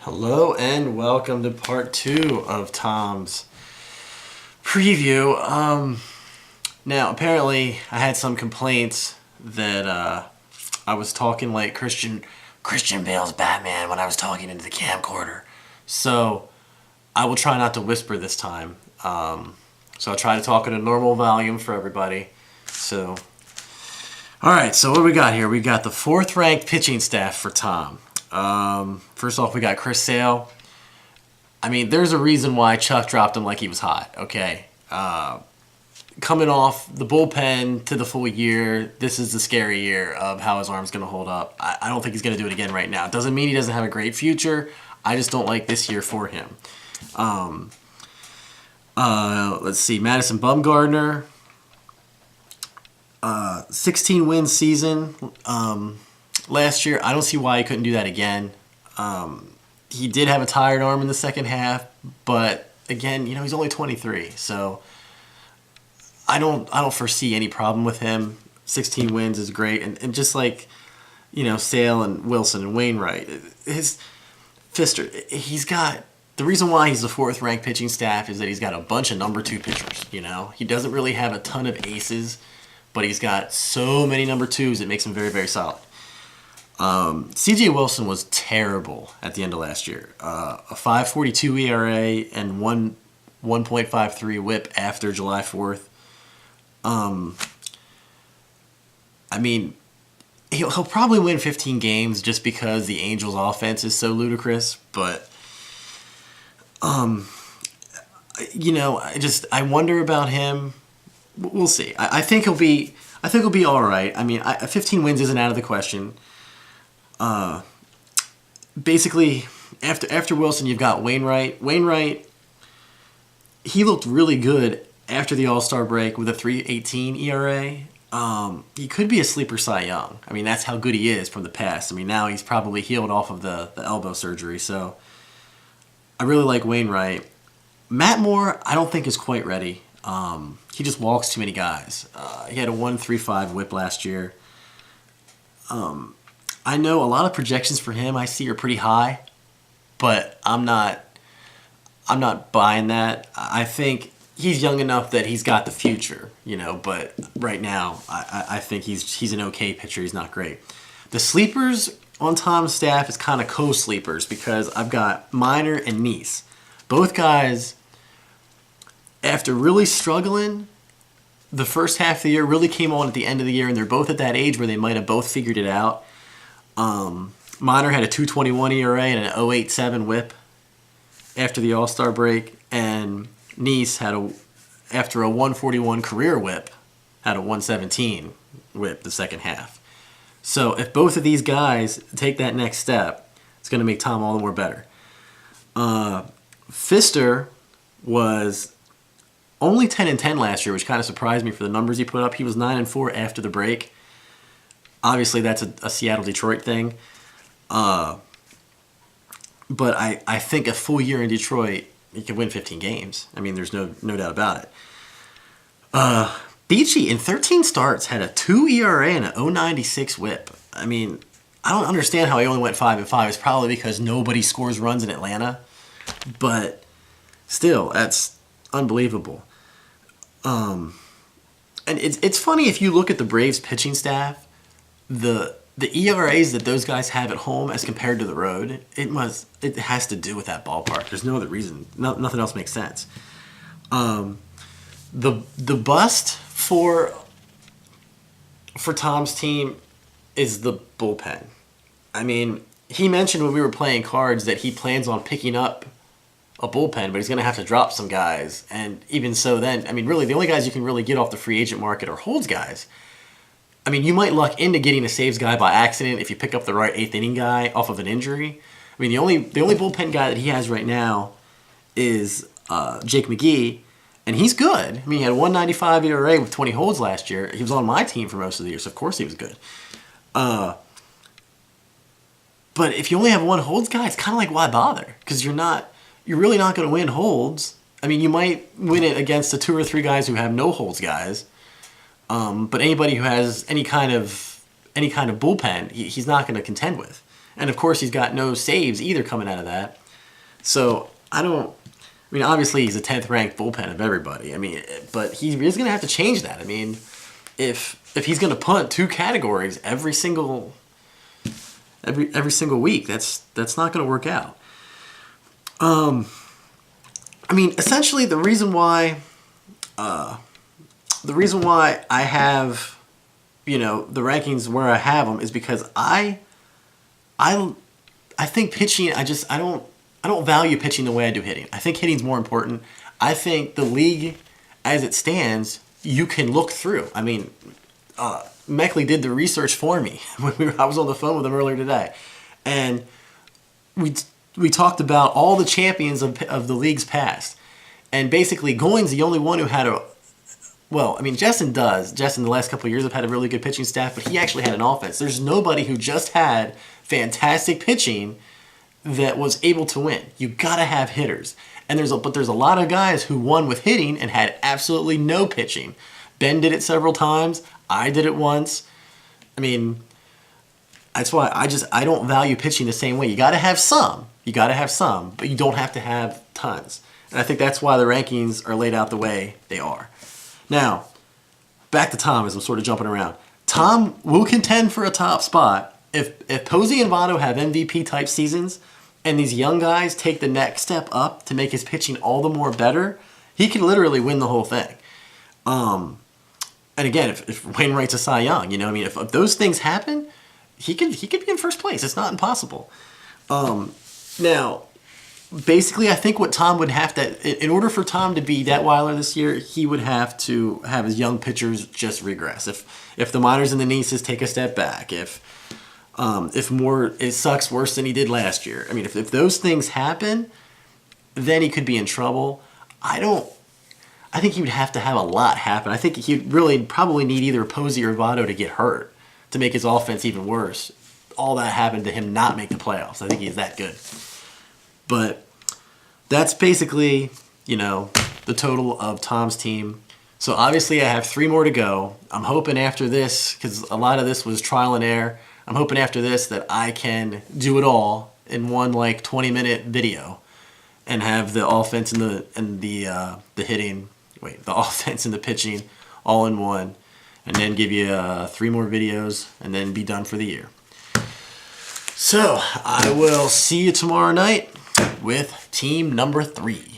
Hello and welcome to part 2 of Tom's preview. Now apparently I had some complaints that I was talking like Christian Bale's Batman when I was talking into the camcorder. So I will try not to whisper this time. So I'll try to talk at a normal volume for everybody. So, alright, so what do we got here? We got the 4th ranked pitching staff for Tom. First off, we got Chris Sale. I mean, there's a reason why Chuck dropped him like he was hot, okay? Coming off the bullpen to the full year, this is the scary year of how his arm's going to hold up. I don't think he's going to do it again right now. It doesn't mean he doesn't have a great future. I just don't like this year for him. Let's see, Madison Bumgarner. 16-win season last year. I don't see why he couldn't do that again. He did have a tired arm in the second half, but again, he's only 23, so I don't foresee any problem with him. 16 wins is great, and just like Sale and Wilson and Wainwright, his Fister, he's got the reason why he's the 4th ranked pitching staff is that he's got a bunch of number 2 pitchers. He doesn't really have a ton of aces, but he's got so many number 2s it makes him very, very solid. C.J. Wilson was terrible at the end of last year. A 5.42 ERA and 1.53 WHIP after July 4th. I mean, he'll probably win 15 games just because the Angels' offense is so ludicrous. But, I wonder about him. We'll see. I think he'll be all right. I mean, 15 wins isn't out of the question. Basically, after Wilson, you've got Wainwright. Wainwright, he looked really good after the All-Star break with a 3.18 ERA. He could be a sleeper Cy Young. I mean, that's how good he is from the past. I mean, now he's probably healed off of the elbow surgery, so I really like Wainwright. Matt Moore, I don't think is quite ready. He just walks too many guys. He had a 1.35 WHIP last year. I know a lot of projections for him I see are pretty high, but I'm not buying that. I think he's young enough that he's got the future, but right now I think he's an okay pitcher. He's not great. The sleepers on Tom's staff is kind of co-sleepers because I've got Minor and Neese. Both guys, after really struggling the first half of the year, really came on at the end of the year, and they're both at that age where they might have both figured it out. Minor had a 2.21 ERA and an 0.87 WHIP after the All-Star break, and Neese had after a 1.41 career WHIP, had a 1.17 WHIP the second half. So if both of these guys take that next step, it's going to make Tom all the more better. Fister was only 10-10 last year, which kind of surprised me for the numbers he put up. He was 9-4 after the break. Obviously, that's a Seattle-Detroit thing. But I think a full year in Detroit, he can win 15 games. I mean, there's no doubt about it. Beachy, in 13 starts, had a 2 ERA and an 0.96 WHIP. I mean, I don't understand how he only went 5-5. It's probably because nobody scores runs in Atlanta. But still, that's unbelievable. And it's funny if you look at the Braves pitching staff, the ERAs that those guys have at home as compared to the road, it has to do with that ballpark. There's no other reason. Nothing else makes sense. The bust for Tom's team is the bullpen. I mean, he mentioned when we were playing cards that he plans on picking up a bullpen, but he's going to have to drop some guys. And even so then, I mean, really, the only guys you can really get off the free agent market are holds guys. I mean, you might luck into getting a saves guy by accident if you pick up the right 8th inning guy off of an injury. I mean, the only bullpen guy that he has right now is Jake McGee, and he's good. I mean, he had a 1.95 ERA with 20 holds last year. He was on my team for most of the year, so of course he was good. But if you only have one holds guy, it's kind of like, why bother? Because you're really not going to win holds. I mean, you might win it against the 2 or 3 guys who have no holds guys. But anybody who has any kind of bullpen, he's not going to contend with. And of course, he's got no saves either coming out of that. So obviously he's a 10th ranked bullpen of everybody. But he is going to have to change that. If he's going to punt 2 categories every single week, that's not going to work out. Essentially the reason why I have, the rankings where I have them is because I think pitching, I don't value pitching the way I do hitting. I think hitting's more important. I think the league as it stands, you can look through. Meckley did the research for me when I was on the phone with him earlier today. And we talked about all the champions of the leagues past. And basically, Goins the only one who had Jessen does. Jessen, the last couple of years, have had a really good pitching staff, but he actually had an offense. There's nobody who just had fantastic pitching that was able to win. You got to have hitters. And there's a lot of guys who won with hitting and had absolutely no pitching. Ben did it several times. I did it once. That's why I don't value pitching the same way. You got to have some. But you don't have to have tons. And I think that's why the rankings are laid out the way they are. Now, back to Tom as I'm sort of jumping around. Tom will contend for a top spot if Posey and Votto have MVP type seasons and these young guys take the next step up to make his pitching all the more better. He can literally win the whole thing. And again, if Wainwright's a Cy Young, if those things happen, he could be in first place. It's not impossible. Now, basically, I think what Tom would have to, in order for Tom to be Detweiler this year, he would have to have his young pitchers just regress. If the minors and the nieces take a step back, if more it sucks worse than he did last year. If those things happen, then he could be in trouble. I think he would have to have a lot happen. I think he'd really probably need either Posey or Votto to get hurt to make his offense even worse. All that happened to him not make the playoffs. I think he's that good. But that's basically, the total of Tom's team. So obviously I have 3 more to go. I'm hoping after this, because a lot of this was trial and error, I'm hoping after this that I can do it all in one 20-minute video and have the offense and the hitting, the offense and the pitching all in one, and then give you 3 more videos and then be done for the year. So I will see you tomorrow night with team number 3.